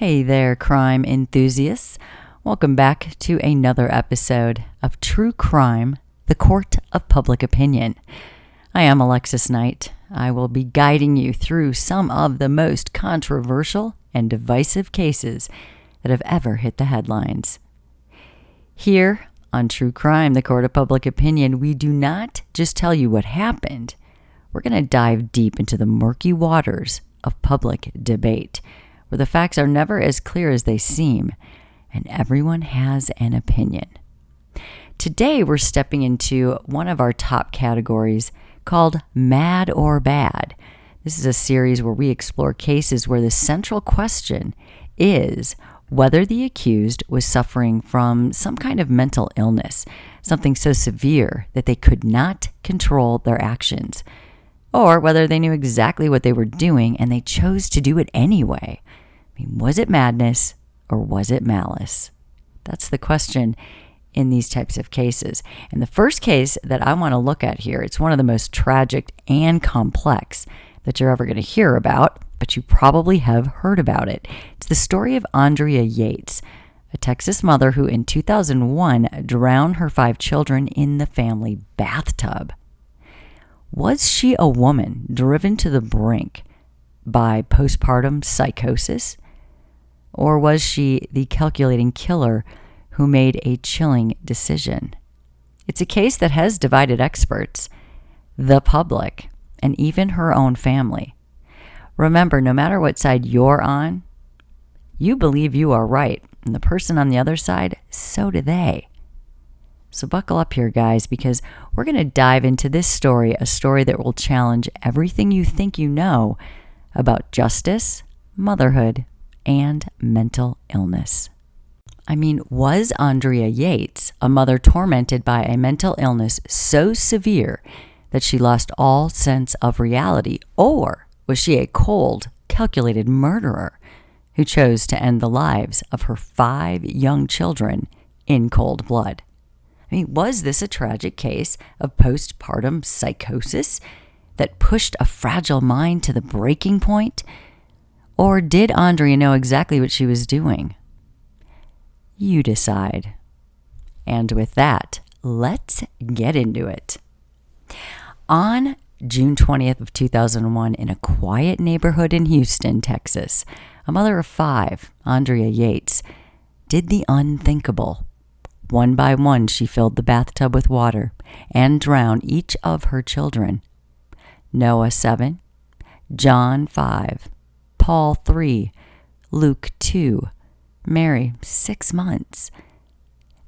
Hey there, crime enthusiasts. Welcome back to another episode of True Crime, the Court of Public Opinion. I am Alexis Knight. I will be guiding you through some of the most controversial and divisive cases that have ever hit the headlines. Here on True Crime, the Court of Public Opinion, we do not just tell you what happened. We're going to dive deep into the murky waters of public debate, where the facts are never as clear as they seem, and everyone has an opinion. Today, we're stepping into one of our top categories called Mad or Bad. This is a series where we explore cases where the central question is whether the accused was suffering from some kind of mental illness, something so severe that they could not control their actions, or whether they knew exactly what they were doing and they chose to do it anyway. Was it madness or was it malice? That's the question in these types of cases. And the first case that I want to look at here, it's one of the most tragic and complex that you're ever going to hear about, but you probably have heard about it. It's the story of Andrea Yates, a Texas mother who in 2001 drowned her 5 children in the family bathtub. Was she a woman driven to the brink by postpartum psychosis? Or was she the calculating killer who made a chilling decision? It's a case that has divided experts, the public, and even her own family. Remember, no matter what side you're on, you believe you are right, and the person on the other side, so do they. So buckle up here, guys, because we're going to dive into this story, a story that will challenge everything you think you know about justice, motherhood, and mental illness. Was Andrea Yates a mother tormented by a mental illness so severe that she lost all sense of reality? Or was she a cold, calculated murderer who chose to end the lives of her 5 young children in cold blood? Was this a tragic case of postpartum psychosis that pushed a fragile mind to the breaking point? Or did Andrea know exactly what she was doing? You decide. And with that, let's get into it. On June 20th of 2001, in a quiet neighborhood in Houston, Texas, a mother of 5, Andrea Yates, did the unthinkable. One by one, she filled the bathtub with water and drowned each of her children. Noah 7, John 5, Paul 3, Luke 2, Mary 6 months.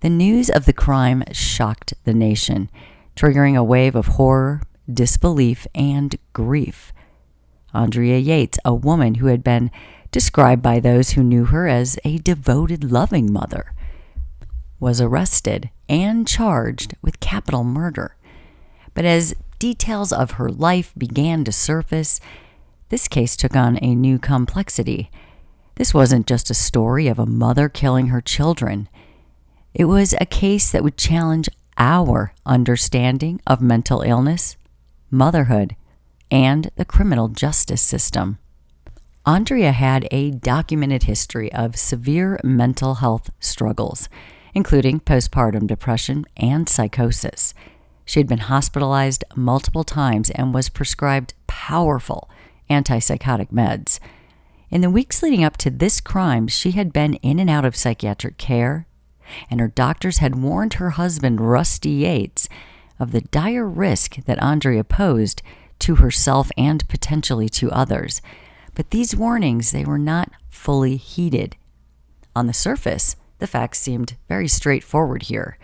The news of the crime shocked the nation, triggering a wave of horror, disbelief, and grief. Andrea Yates, a woman who had been described by those who knew her as a devoted, loving mother, was arrested and charged with capital murder. But as details of her life began to surface, this case took on a new complexity. This wasn't just a story of a mother killing her children. It was a case that would challenge our understanding of mental illness, motherhood, and the criminal justice system. Andrea had a documented history of severe mental health struggles, including postpartum depression and psychosis. She had been hospitalized multiple times and was prescribed powerful antipsychotic meds. In the weeks leading up to this crime, she had been in and out of psychiatric care, and her doctors had warned her husband, Rusty Yates, of the dire risk that Andrea posed to herself and potentially to others. But these warnings, they were not fully heeded. On the surface, the facts seemed very straightforward here.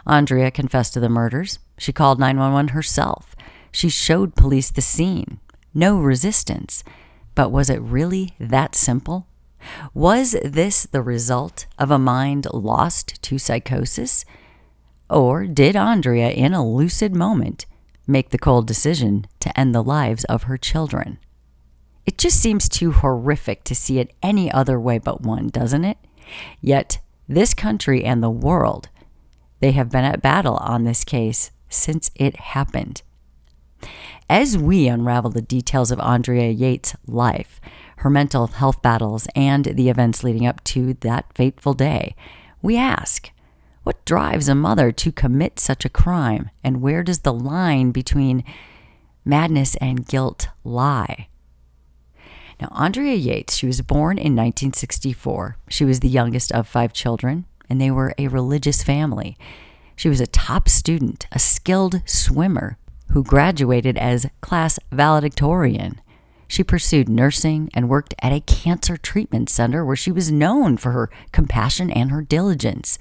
Andrea confessed to the murders. She called 911 herself. She showed police the scene. No resistance. But was it really that simple? Was this the result of a mind lost to psychosis? Or did Andrea, in a lucid moment, make the cold decision to end the lives of her children? It just seems too horrific to see it any other way but one, doesn't it? Yet, this country and the world, they have been at battle on this case since it happened. As we unravel the details of Andrea Yates' life, her mental health battles, and the events leading up to that fateful day, we ask, what drives a mother to commit such a crime, and where does the line between madness and guilt lie? Now, Andrea Yates, she was born in 1964. She was the youngest of 5 children, and they were a religious family. She was a top student, a skilled swimmer who graduated as class valedictorian. She pursued nursing and worked at a cancer treatment center where she was known for her compassion and her diligence.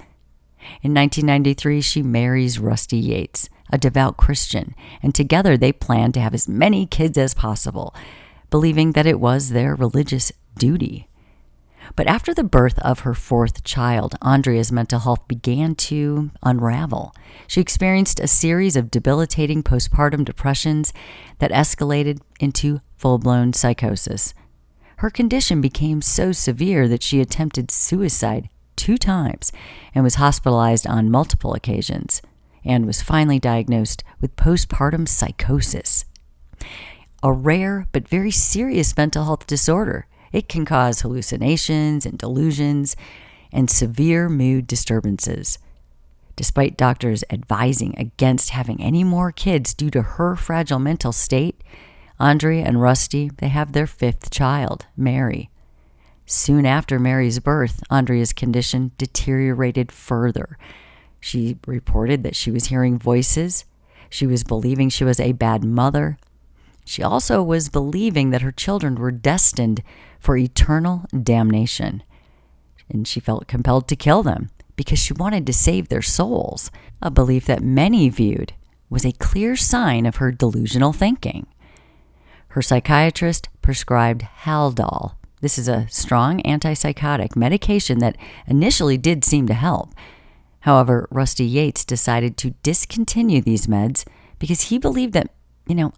In 1993, she marries Rusty Yates, a devout Christian, and together they planned to have as many kids as possible, believing that it was their religious duty. But after the birth of her 4th child, Andrea's mental health began to unravel. She experienced a series of debilitating postpartum depressions that escalated into full-blown psychosis. Her condition became so severe that she attempted suicide 2 times and was hospitalized on multiple occasions, and was finally diagnosed with postpartum psychosis. A rare but very serious mental health disorder. It can cause hallucinations and delusions and severe mood disturbances. Despite doctors advising against having any more kids due to her fragile mental state, Andrea and Rusty, they have their 5th child, Mary. Soon after Mary's birth, Andrea's condition deteriorated further. She reported that she was hearing voices. She was believing she was a bad mother. She also was believing that her children were destined for eternal damnation. And she felt compelled to kill them because she wanted to save their souls, a belief that many viewed was a clear sign of her delusional thinking. Her psychiatrist prescribed Haldol. This is a strong antipsychotic medication that initially did seem to help. However, Rusty Yates decided to discontinue these meds because he believed that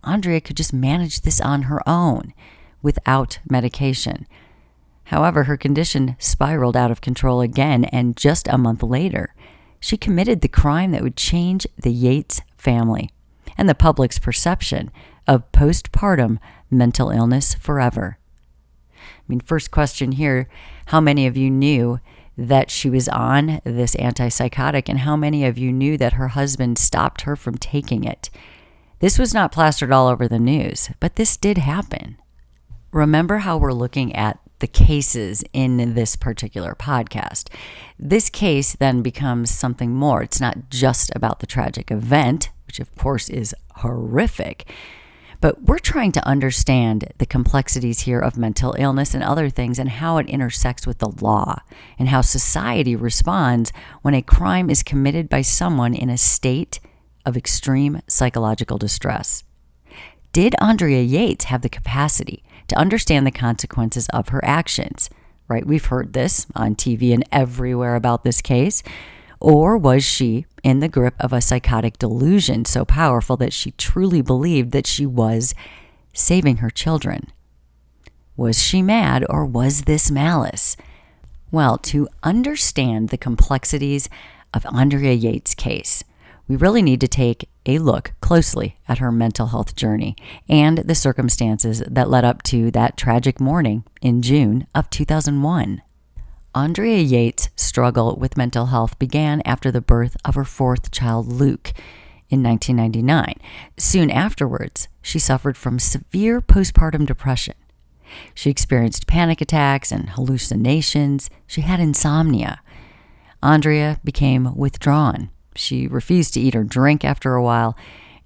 Andrea could just manage this on her own without medication. However, her condition spiraled out of control again, and just a month later, she committed the crime that would change the Yates family and the public's perception of postpartum mental illness forever. First question here, how many of you knew that she was on this antipsychotic, and how many of you knew that her husband stopped her from taking it? This was not plastered all over the news, but this did happen. Remember how we're looking at the cases in this particular podcast. This case then becomes something more. It's not just about the tragic event, which of course is horrific, but we're trying to understand the complexities here of mental illness and other things, and how it intersects with the law, and how society responds when a crime is committed by someone in a state of extreme psychological distress. Did Andrea Yates have the capacity to understand the consequences of her actions? Right? We've heard this on TV and everywhere about this case. Or was she in the grip of a psychotic delusion so powerful that she truly believed that she was saving her children? Was she mad, or was this malice? Well, to understand the complexities of Andrea Yates' case, we really need to take a look closely at her mental health journey and the circumstances that led up to that tragic morning in June of 2001. Andrea Yates' struggle with mental health began after the birth of her 4th child, Luke, in 1999. Soon afterwards, she suffered from severe postpartum depression. She experienced panic attacks and hallucinations. She had insomnia. Andrea became withdrawn. She refused to eat or drink after a while,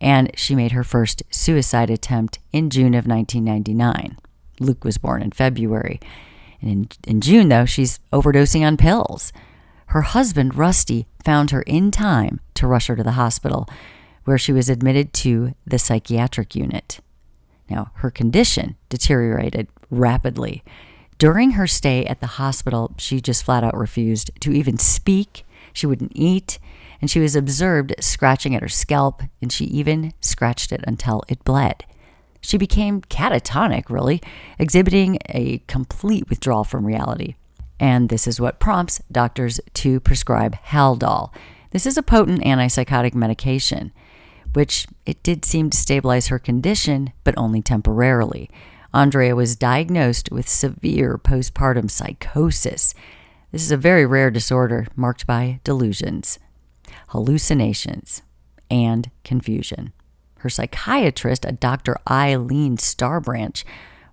and she made her first suicide attempt in June of 1999. Luke was born in February. And in June, though, she's overdosing on pills. Her husband, Rusty, found her in time to rush her to the hospital, where she was admitted to the psychiatric unit. Now, her condition deteriorated rapidly. During her stay at the hospital, she just flat out refused to even speak. She wouldn't eat, and she was observed scratching at her scalp, and she even scratched it until it bled. She became catatonic, really, exhibiting a complete withdrawal from reality. And this is what prompts doctors to prescribe Haldol. This is a potent antipsychotic medication, which it did seem to stabilize her condition, but only temporarily. Andrea was diagnosed with severe postpartum psychosis. This is a very rare disorder marked by delusions, hallucinations, and confusion. Her psychiatrist, a Dr. Eileen Starbranch,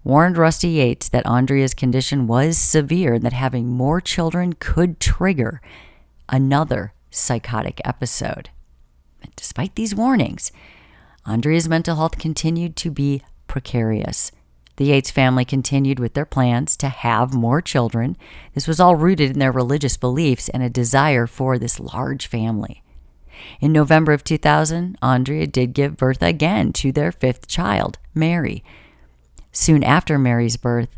warned Rusty Yates that Andrea's condition was severe and that having more children could trigger another psychotic episode. Despite these warnings, Andrea's mental health continued to be precarious. The Yates family continued with their plans to have more children. This was all rooted in their religious beliefs and a desire for this large family. In November of 2000, Andrea did give birth again to their fifth child, Mary. Soon after Mary's birth,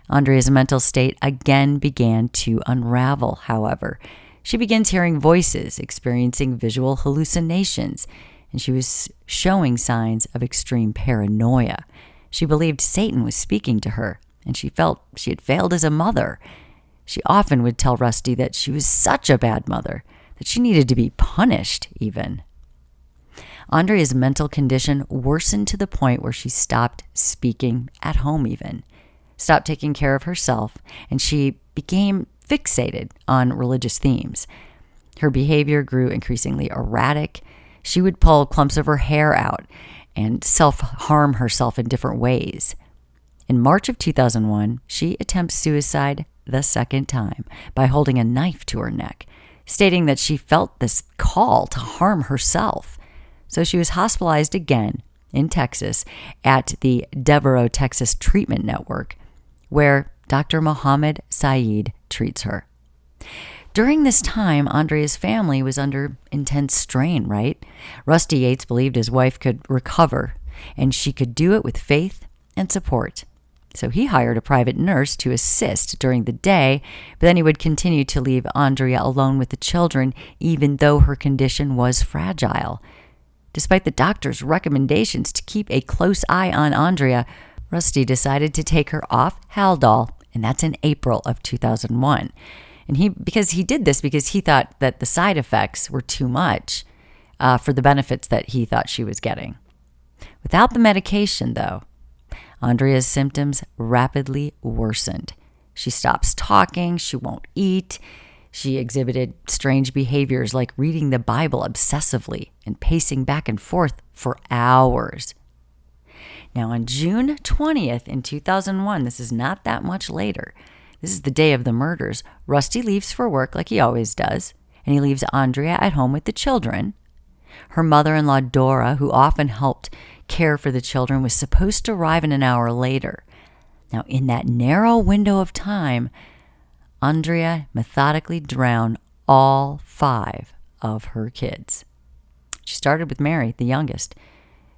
Andrea's mental state again began to unravel, however. She begins hearing voices, experiencing visual hallucinations, and she was showing signs of extreme paranoia. She believed Satan was speaking to her, and she felt she had failed as a mother. She often would tell Rusty that she was such a bad mother, that she needed to be punished even. Andrea's mental condition worsened to the point where she stopped speaking at home even, stopped taking care of herself, and she became fixated on religious themes. Her behavior grew increasingly erratic. She would pull clumps of her hair out and self-harm herself in different ways. In March of 2001, she attempts suicide the second time by holding a knife to her neck, stating that she felt this call to harm herself. So she was hospitalized again in Texas at the Devereaux, Texas Treatment Network, where Dr. Mohammed Saeed treats her. During this time, Andrea's family was under intense strain, right? Rusty Yates believed his wife could recover, and she could do it with faith and support. So he hired a private nurse to assist during the day, but then he would continue to leave Andrea alone with the children, even though her condition was fragile. Despite the doctor's recommendations to keep a close eye on Andrea, Rusty decided to take her off Haldol, and that's in April of 2001. And he did this because he thought that the side effects were too much for the benefits that he thought she was getting. Without the medication, though, Andrea's symptoms rapidly worsened. She stops talking, she won't eat. She exhibited strange behaviors like reading the Bible obsessively and pacing back and forth for hours. Now, on June 20th in 2001, this is not that much later, this is the day of the murders, Rusty leaves for work like he always does, and he leaves Andrea at home with the children. Her mother-in-law, Dora, who often helped care for the children, was supposed to arrive an hour later. Now, in that narrow window of time, Andrea methodically drowned all 5 of her kids. She started with Mary, the youngest,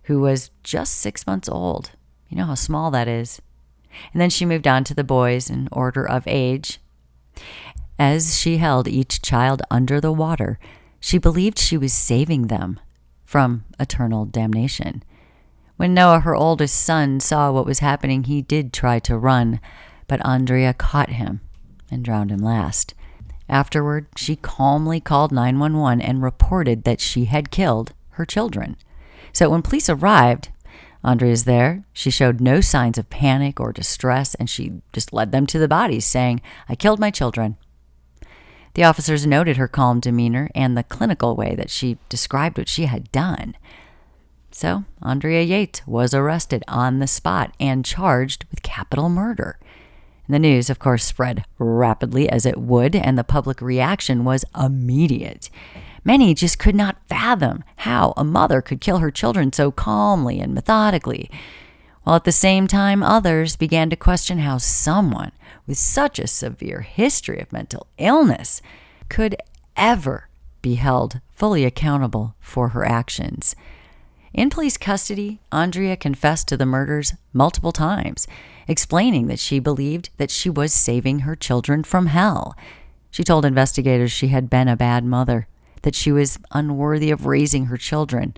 who was just 6 months old. You know how small that is. And then she moved on to the boys in order of age. As she held each child under the water, she believed she was saving them from eternal damnation. When Noah, her oldest son, saw what was happening, he did try to run, but Andrea caught him and drowned him last. Afterward, she calmly called 911 and reported that she had killed her children. So when police arrived, Andrea's there. She showed no signs of panic or distress, and she just led them to the bodies, saying, "I killed my children." The officers noted her calm demeanor and the clinical way that she described what she had done. So Andrea Yates was arrested on the spot and charged with capital murder. The news, of course, spread rapidly, as it would, and the public reaction was immediate. Many just could not fathom how a mother could kill her children so calmly and methodically, while at the same time others began to question how someone with such a severe history of mental illness could ever be held fully accountable for her actions. In police custody, Andrea confessed to the murders multiple times, explaining that she believed that she was saving her children from hell. She told investigators she had been a bad mother, that she was unworthy of raising her children,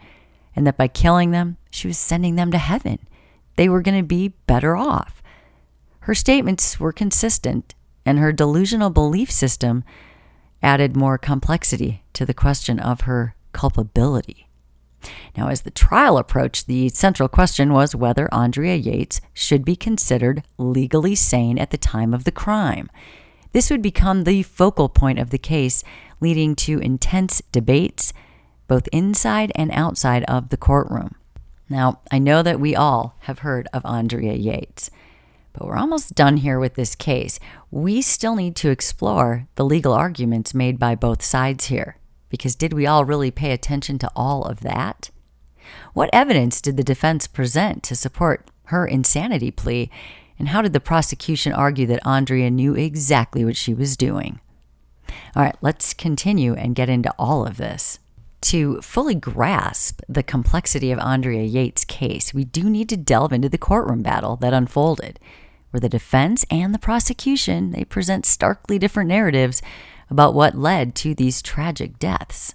and that by killing them, she was sending them to heaven. They were going to be better off. Her statements were consistent, and her delusional belief system added more complexity to the question of her culpability. Now, as the trial approached, the central question was whether Andrea Yates should be considered legally sane at the time of the crime. This would become the focal point of the case, leading to intense debates both inside and outside of the courtroom. Now, I know that we all have heard of Andrea Yates, but we're almost done here with this case. We still need to explore the legal arguments made by both sides here, because did we all really pay attention to all of that? What evidence did the defense present to support her insanity plea, and how did the prosecution argue that Andrea knew exactly what she was doing? All right, let's continue and get into all of this. To fully grasp the complexity of Andrea Yates' case, we do need to delve into the courtroom battle that unfolded, where the defense and the prosecution, they present starkly different narratives about what led to these tragic deaths.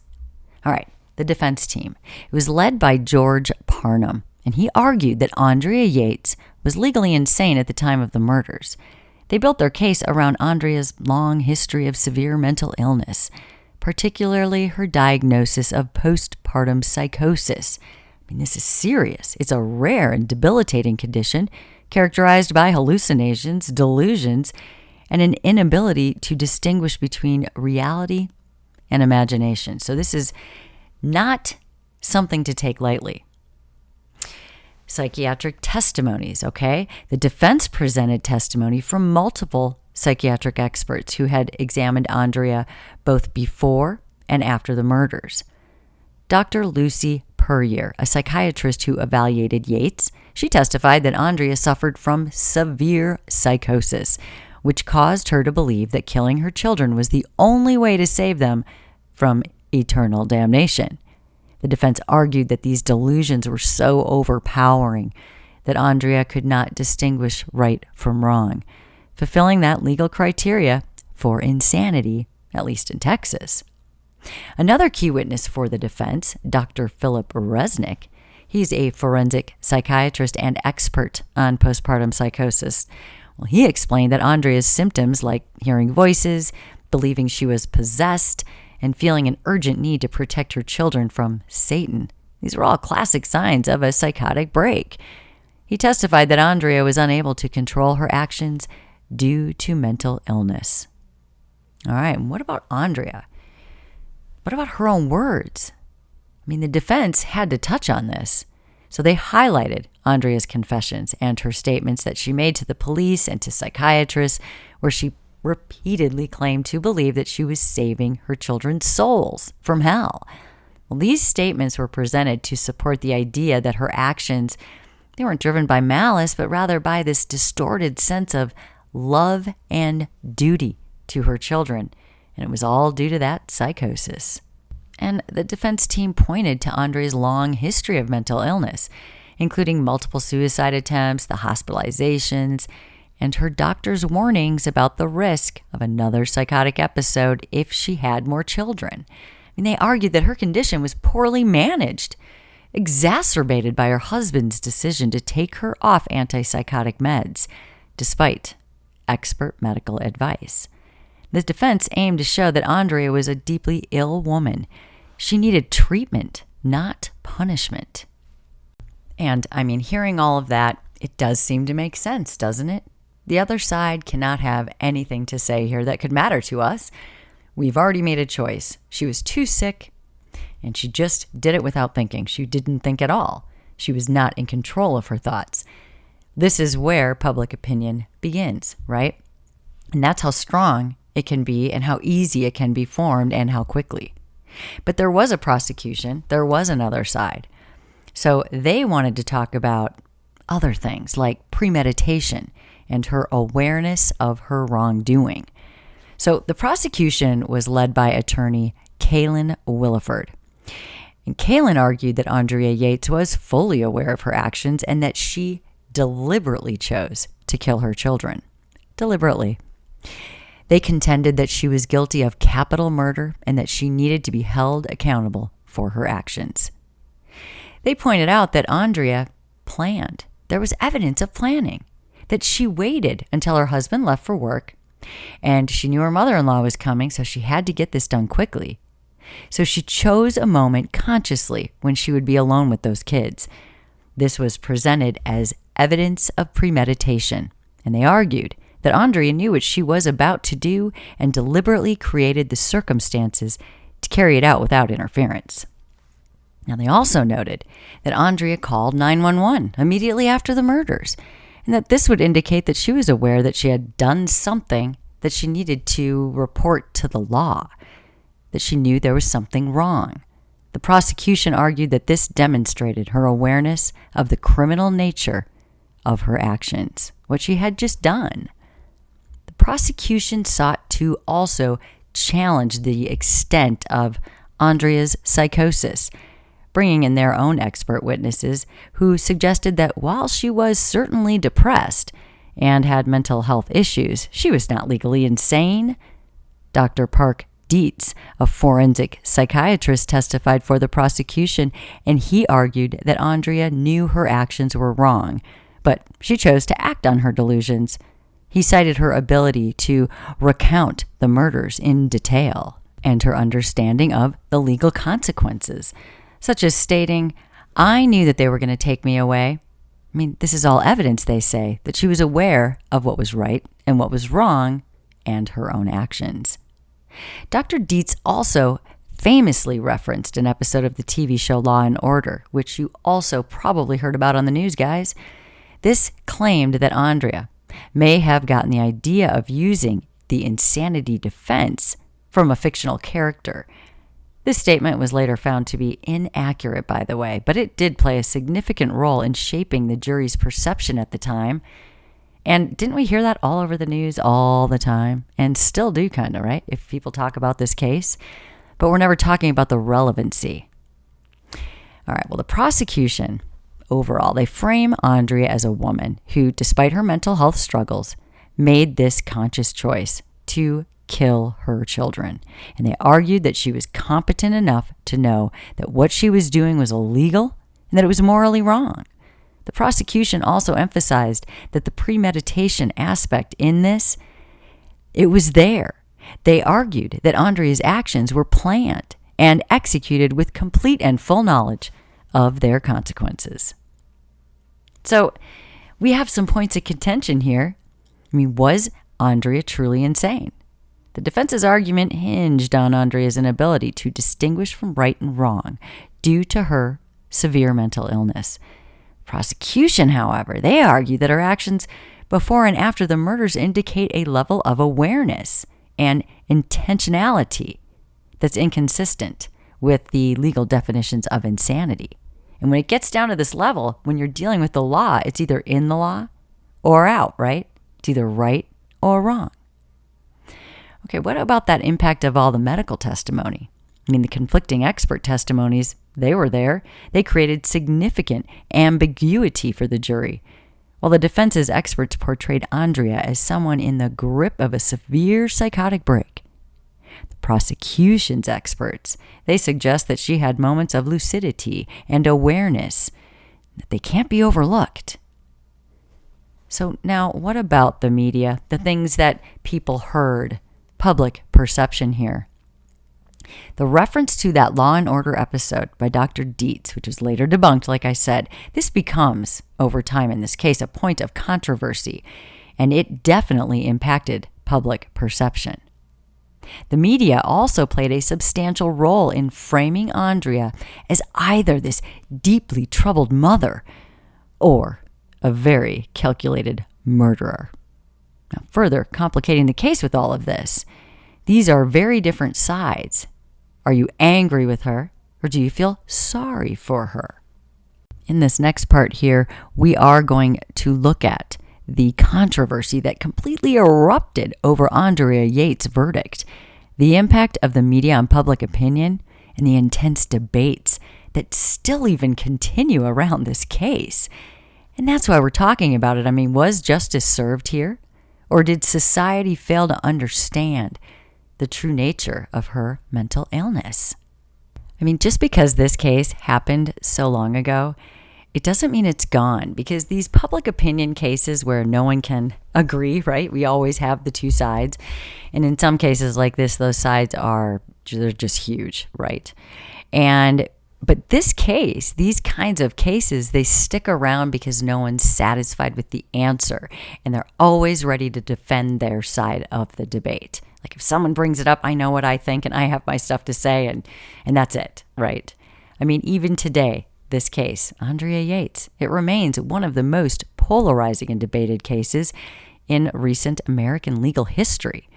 All right, the defense team. It was led by George Parnham, and he argued that Andrea Yates was legally insane at the time of the murders. They built their case around Andrea's long history of severe mental illness, particularly her diagnosis of postpartum psychosis. I mean, this is serious. It's a rare and debilitating condition characterized by hallucinations, delusions, and an inability to distinguish between reality and imagination. So this is not something to take lightly. Psychiatric testimonies, okay? The defense presented testimony from multiple psychiatric experts who had examined Andrea both before and after the murders. Dr. Lucy Puryear, a psychiatrist who evaluated Yates, she testified that Andrea suffered from severe psychosis, which caused her to believe that killing her children was the only way to save them from eternal damnation. The defense argued that these delusions were so overpowering that Andrea could not distinguish right from wrong, fulfilling that legal criteria for insanity, at least in Texas. Another key witness for the defense, Dr. Philip Resnick, he's a forensic psychiatrist and expert on postpartum psychosis. Well, he explained that Andrea's symptoms, like hearing voices, believing she was possessed, and feeling an urgent need to protect her children from Satan, these were all classic signs of a psychotic break. He testified that Andrea was unable to control her actions due to mental illness. All right, and what about Andrea? What about her own words? I mean, the defense had to touch on this. So they highlighted Andrea's confessions and her statements that she made to the police and to psychiatrists, where she repeatedly claimed to believe that she was saving her children's souls from hell. Well, these statements were presented to support the idea that her actions, they weren't driven by malice, but rather by this distorted sense of love and duty to her children. And it was all due to that psychosis. And the defense team pointed to Andrea's long history of mental illness, including multiple suicide attempts, the hospitalizations, and her doctor's warnings about the risk of another psychotic episode if she had more children. I mean, they argued that her condition was poorly managed, exacerbated by her husband's decision to take her off antipsychotic meds, despite expert medical advice. The defense aimed to show that Andrea was a deeply ill woman. She needed treatment, not punishment. And, I mean, hearing all of that, it does seem to make sense, doesn't it? The other side cannot have anything to say here that could matter to us. We've already made a choice. She was too sick, and she just did it without thinking. She didn't think at all. She was not in control of her thoughts. This is where public opinion begins, right? And that's how strong it can be and how easy it can be formed and how quickly. But there was a prosecution. There was another side. So they wanted to talk about other things like premeditation and her awareness of her wrongdoing. So the prosecution was led by attorney Kaylin Williford. And Kaylin argued that Andrea Yates was fully aware of her actions and that she deliberately chose to kill her children. Deliberately. They contended that she was guilty of capital murder and that she needed to be held accountable for her actions. They pointed out that Andrea planned. There was evidence of planning, that she waited until her husband left for work, and she knew her mother-in-law was coming, so she had to get this done quickly. So she chose a moment consciously when she would be alone with those kids. This was presented as evidence of premeditation, and they argued that Andrea knew what she was about to do and deliberately created the circumstances to carry it out without interference. Now, they also noted that Andrea called 911 immediately after the murders, and that this would indicate that she was aware that she had done something that she needed to report to the law, that she knew there was something wrong. The prosecution argued that this demonstrated her awareness of the criminal nature of her actions, what she had just done. The prosecution sought to also challenge the extent of Andrea's psychosis, bringing in their own expert witnesses who suggested that while she was certainly depressed and had mental health issues, she was not legally insane. Dr. Park Dietz, a forensic psychiatrist, testified for the prosecution, and he argued that Andrea knew her actions were wrong, but she chose to act on her delusions. He cited her ability to recount the murders in detail and her understanding of the legal consequences, such as stating, "I knew that they were going to take me away." I mean, this is all evidence, they say, that she was aware of what was right and what was wrong and her own actions. Dr. Dietz also famously referenced an episode of the TV show Law and Order, which you also probably heard about on the news, guys. This claimed that Andrea may have gotten the idea of using the insanity defense from a fictional character. This statement was later found to be inaccurate, by the way, but it did play a significant role in shaping the jury's perception at the time. And didn't we hear that all over the news all the time? And still do, kind of, right? If people talk about this case. But we're never talking about the relevancy. All right, well, the prosecution, overall, they frame Andrea as a woman who, despite her mental health struggles, made this conscious choice to kill her children. And they argued that she was competent enough to know that what she was doing was illegal and that it was morally wrong. The prosecution also emphasized that the premeditation aspect in this, it was there. They argued that Andrea's actions were planned and executed with complete and full knowledge of their consequences. So we have some points of contention here. I mean, was Andrea truly insane? The defense's argument hinged on Andrea's inability to distinguish from right and wrong due to her severe mental illness. Prosecution, however, they argue that her actions before and after the murders indicate a level of awareness and intentionality that's inconsistent with the legal definitions of insanity. And when it gets down to this level, when you're dealing with the law, it's either in the law or out, right? It's either right or wrong. Okay, what about that impact of all the medical testimony? I mean, the conflicting expert testimonies, they were there. They created significant ambiguity for the jury. While the defense's experts portrayed Andrea as someone in the grip of a severe psychotic break, the prosecution's experts, they suggest that she had moments of lucidity and awareness, that they can't be overlooked. So now, what about the media, the things that people heard, public perception here? The reference to that Law and Order episode by Dr. Dietz, which was later debunked, like I said, this becomes, over time in this case, a point of controversy, and it definitely impacted public perception. The media also played a substantial role in framing Andrea as either this deeply troubled mother or a very calculated murderer. Now, further complicating the case with all of this, these are very different sides. Are you angry with her, or do you feel sorry for her? In this next part here, we are going to look at the controversy that completely erupted over Andrea Yates' verdict, the impact of the media on public opinion, and the intense debates that still even continue around this case. And that's why we're talking about it. I mean, was justice served here? Or did society fail to understand the true nature of her mental illness? I mean, just because this case happened so long ago, it doesn't mean it's gone, because these public opinion cases where no one can agree, right? We always have the two sides. And in some cases like this, those sides are They're just huge, right? But this case, these kinds of cases, they stick around because no one's satisfied with the answer, and they're always ready to defend their side of the debate. Like if someone brings it up, I know what I think and I have my stuff to say, and that's it, right? I mean, even today, this case, Andrea Yates, it remains one of the most polarizing and debated cases in recent American legal history.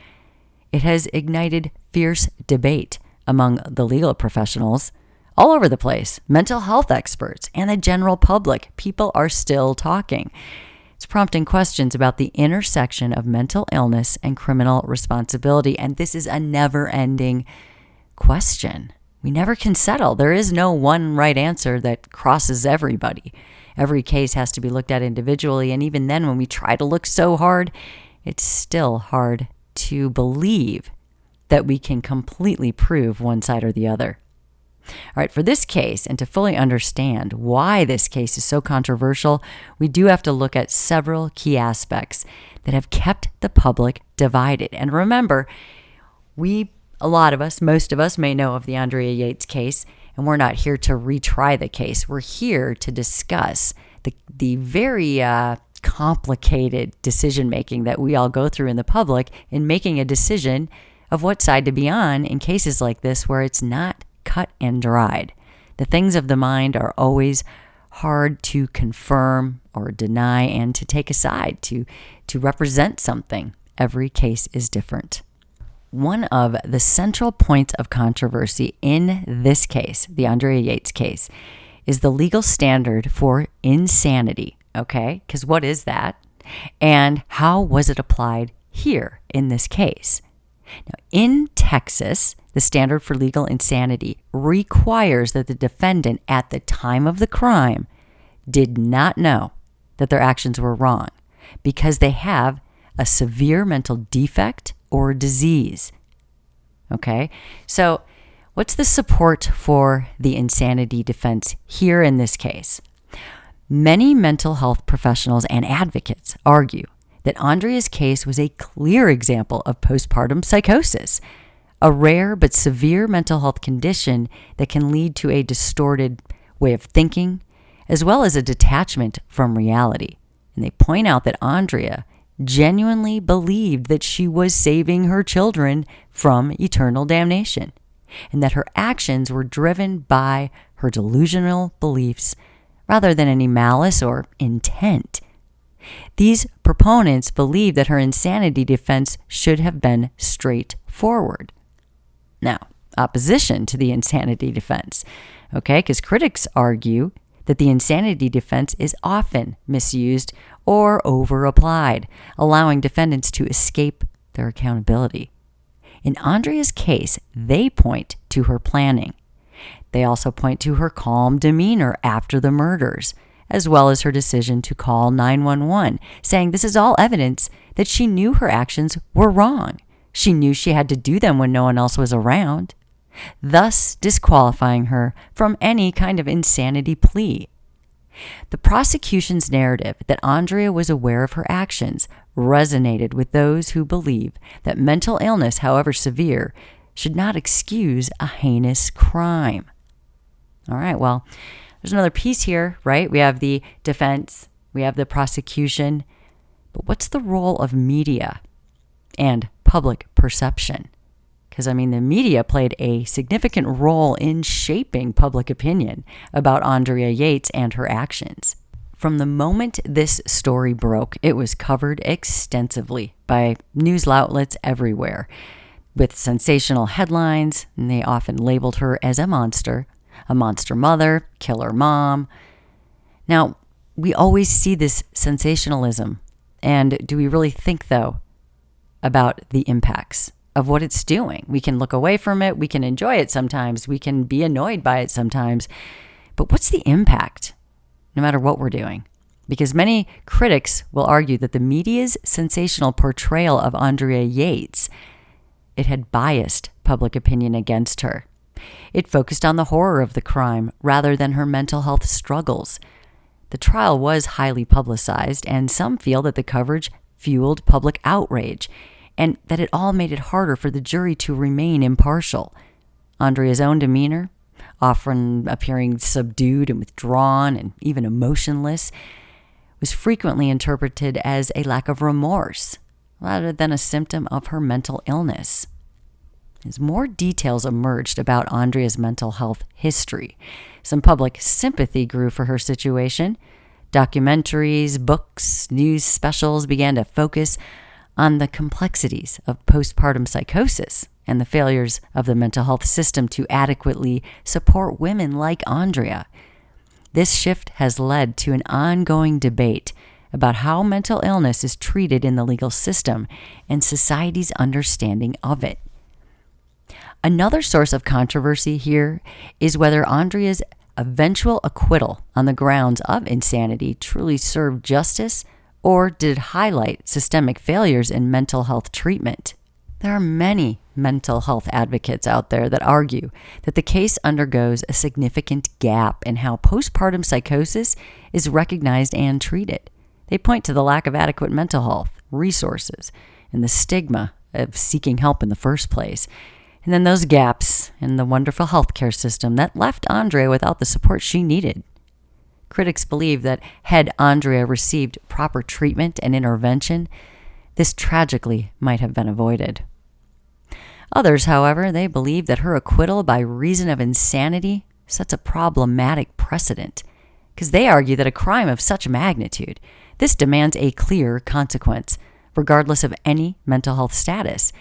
It has ignited fierce debate among the legal professionals all over the place, mental health experts, and the general public. People are still talking. It's prompting questions about the intersection of mental illness and criminal responsibility, and this is a never-ending question. We never can settle. There is no one right answer that crosses everybody. Every case has to be looked at individually, and even then, when we try to look so hard, it's still hard to believe that we can completely prove one side or the other. All right, for this case, and to fully understand why this case is so controversial, we do have to look at several key aspects that have kept the public divided. And remember, a lot of us, most of us may know of the Andrea Yates case, and we're not here to retry the case. We're here to discuss the very complicated decision-making that we all go through in the public in making a decision of what side to be on in cases like this where it's not cut and dried. The things of the mind are always hard to confirm or deny and to take a side, to represent something. Every case is different. One of the central points of controversy in this case, the Andrea Yates case, is the legal standard for insanity, okay? Because what is that? And how was it applied here in this case? Now, in Texas, the standard for legal insanity requires that the defendant at the time of the crime did not know that their actions were wrong because they have a severe mental defect or disease. Okay? So, what's the support for the insanity defense here in this case? Many mental health professionals and advocates argue that Andrea's case was a clear example of postpartum psychosis, a rare but severe mental health condition that can lead to a distorted way of thinking, as well as a detachment from reality. And they point out that Andrea genuinely believed that she was saving her children from eternal damnation, and that her actions were driven by her delusional beliefs rather than any malice or intent. These proponents believe that her insanity defense should have been straightforward. Now, opposition to the insanity defense, okay, because critics argue that the insanity defense is often misused or over-applied, allowing defendants to escape their accountability. In Andrea's case, they point to her planning. They also point to her calm demeanor after the murders, as well as her decision to call 911, saying this is all evidence that she knew her actions were wrong. She knew she had to do them when no one else was around, thus disqualifying her from any kind of insanity plea. The prosecution's narrative that Andrea was aware of her actions resonated with those who believe that mental illness, however severe, should not excuse a heinous crime. All right, well, there's another piece here, right? We have the defense, we have the prosecution, but what's the role of media and public perception? Because, the media played a significant role in shaping public opinion about Andrea Yates and her actions. From the moment this story broke, it was covered extensively by news outlets everywhere, with sensational headlines, and they often labeled her as a monster mother, killer mom. Now, we always see this sensationalism, and do we really think, though, about the impacts of what it's doing? We can look away from it, we can enjoy it sometimes, we can be annoyed by it sometimes, but what's the impact, no matter what we're doing? Because many critics will argue that the media's sensational portrayal of Andrea Yates, it had biased public opinion against her. It focused on the horror of the crime rather than her mental health struggles. The trial was highly publicized, and some feel that the coverage fueled public outrage, and that it all made it harder for the jury to remain impartial. Andrea's own demeanor, often appearing subdued and withdrawn and even emotionless, was frequently interpreted as a lack of remorse rather than a symptom of her mental illness. As more details emerged about Andrea's mental health history, some public sympathy grew for her situation. Documentaries, books, news specials began to focus on the complexities of postpartum psychosis and the failures of the mental health system to adequately support women like Andrea. This shift has led to an ongoing debate about how mental illness is treated in the legal system and society's understanding of it. Another source of controversy here is whether Andrea's eventual acquittal on the grounds of insanity truly served justice or did it highlight systemic failures in mental health treatment. There are many mental health advocates out there that argue that the case undergoes a significant gap in how postpartum psychosis is recognized and treated. They point to the lack of adequate mental health resources and the stigma of seeking help in the first place. And then those gaps in the wonderful healthcare system that left Andrea without the support she needed. Critics believe that had Andrea received proper treatment and intervention, this tragically might have been avoided. Others, however, they believe that her acquittal by reason of insanity sets a problematic precedent, because they argue that a crime of such magnitude, this demands a clear consequence, regardless of any mental health status,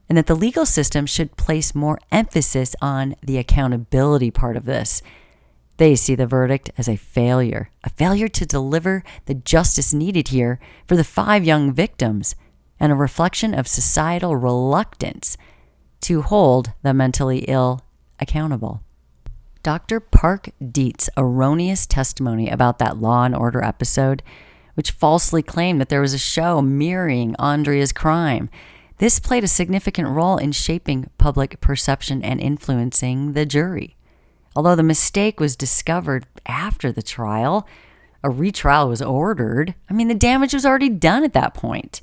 and that the legal system should place more emphasis on the accountability part of this. They see the verdict as a failure to deliver the justice needed here for the 5 young victims, and a reflection of societal reluctance to hold the mentally ill accountable. Dr. Park Dietz' erroneous testimony about that Law and Order episode, which falsely claimed that there was a show mirroring Andrea's crime, this played a significant role in shaping public perception and influencing the jury. Although the mistake was discovered after the trial, a retrial was ordered. The damage was already done at that point.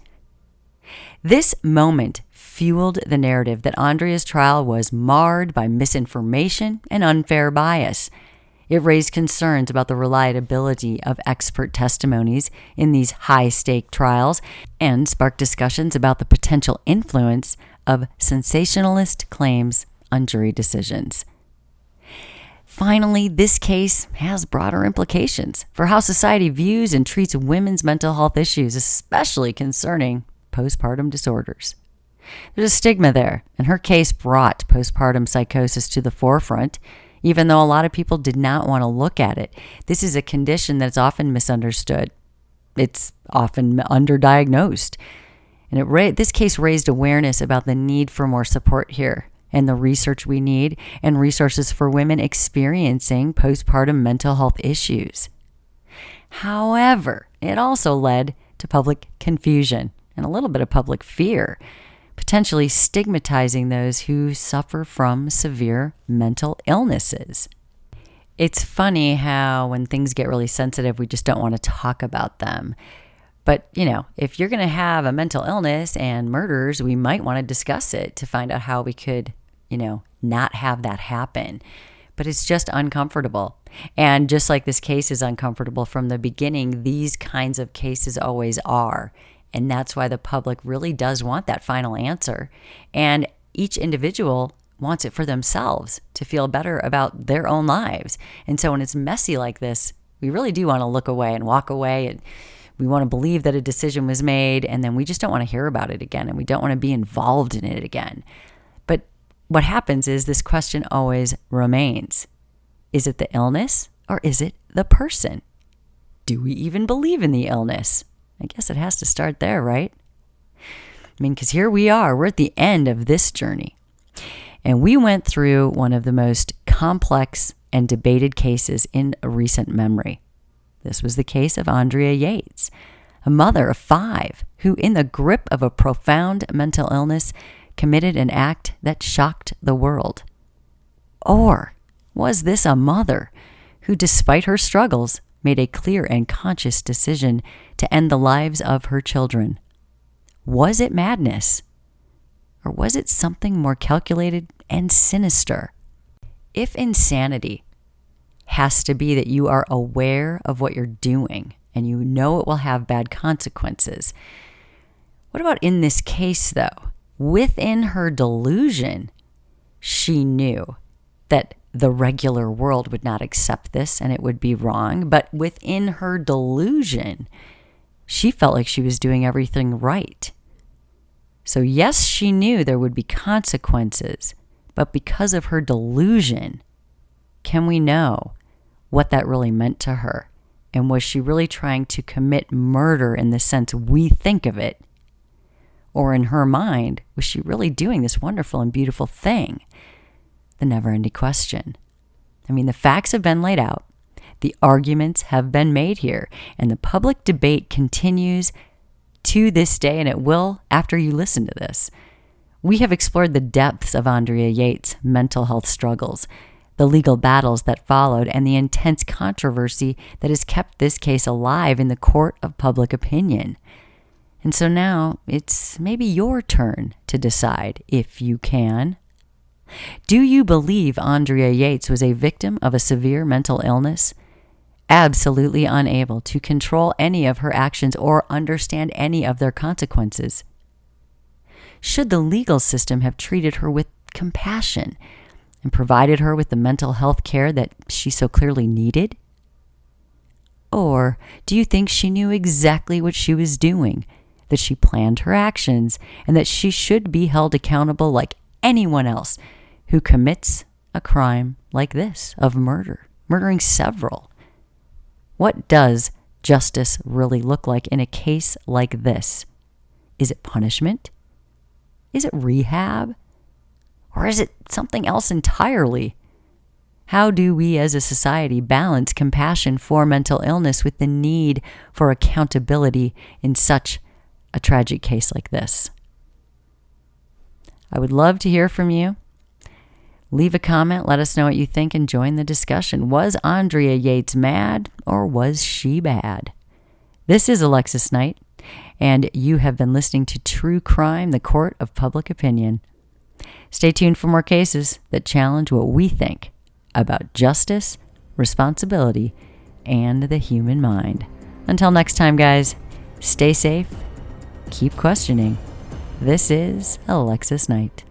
This moment fueled the narrative that Andrea's trial was marred by misinformation and unfair bias. It raised concerns about the reliability of expert testimonies in these high-stake trials and sparked discussions about the potential influence of sensationalist claims on jury decisions. Finally, this case has broader implications for how society views and treats women's mental health issues, especially concerning postpartum disorders. There's a stigma there, and her case brought postpartum psychosis to the forefront, even though a lot of people did not want to look at it. This is a condition that's often misunderstood. It's often underdiagnosed. And this case raised awareness about the need for more support here and the research we need and resources for women experiencing postpartum mental health issues. However, it also led to public confusion and a little bit of public fear, potentially stigmatizing those who suffer from severe mental illnesses. It's funny how when things get really sensitive, we just don't want to talk about them. But, if you're going to have a mental illness and murders, we might want to discuss it to find out how we could, not have that happen. But it's just uncomfortable. And just like this case is uncomfortable from the beginning, these kinds of cases always are. And that's why the public really does want that final answer. And each individual wants it for themselves to feel better about their own lives. And so when it's messy like this, we really do want to look away and walk away. And we want to believe that a decision was made, and then we just don't want to hear about it again. And we don't want to be involved in it again. But what happens is this question always remains. Is it the illness or is it the person? Do we even believe in the illness? I guess it has to start there, right? Because here we are. We're at the end of this journey. And we went through one of the most complex and debated cases in recent memory. This was the case of Andrea Yates, a mother of 5 who, in the grip of a profound mental illness, committed an act that shocked the world. Or was this a mother who, despite her struggles, made a clear and conscious decision to end the lives of her children? Was it madness? Or was it something more calculated and sinister? if insanity has to be that you are aware of what you're doing and you know it will have bad consequences, what about in this case, though? Within her delusion, she knew that the regular world would not accept this and it would be wrong. But within her delusion, she felt like she was doing everything right. So yes, she knew there would be consequences, but because of her delusion, can we know what that really meant to her? And was she really trying to commit murder in the sense we think of it? Or in her mind, was she really doing this wonderful and beautiful thing? The never-ending question. I mean, the facts have been laid out. The arguments have been made here. And the public debate continues to this day, and it will after you listen to this. We have explored the depths of Andrea Yates' mental health struggles, the legal battles that followed, and the intense controversy that has kept this case alive in the court of public opinion. And so now it's maybe your turn to decide if you can. Do you believe Andrea Yates was a victim of a severe mental illness? Absolutely unable to control any of her actions or understand any of their consequences? Should the legal system have treated her with compassion and provided her with the mental health care that she so clearly needed? Or do you think she knew exactly what she was doing, that she planned her actions, and that she should be held accountable like anyone else who commits a crime like this of murdering several? What does justice really look like in a case like this? Is it punishment? Is it rehab? Or is it something else entirely? How do we as a society balance compassion for mental illness with the need for accountability in such a tragic case like this? I would love to hear from you. Leave a comment, let us know what you think, and join the discussion. Was Andrea Yates mad, or was she bad? This is Alexis Knight, and you have been listening to True Crime, the Court of Public Opinion. Stay tuned for more cases that challenge what we think about justice, responsibility, and the human mind. Until next time, guys, stay safe, keep questioning. This is Alexis Knight.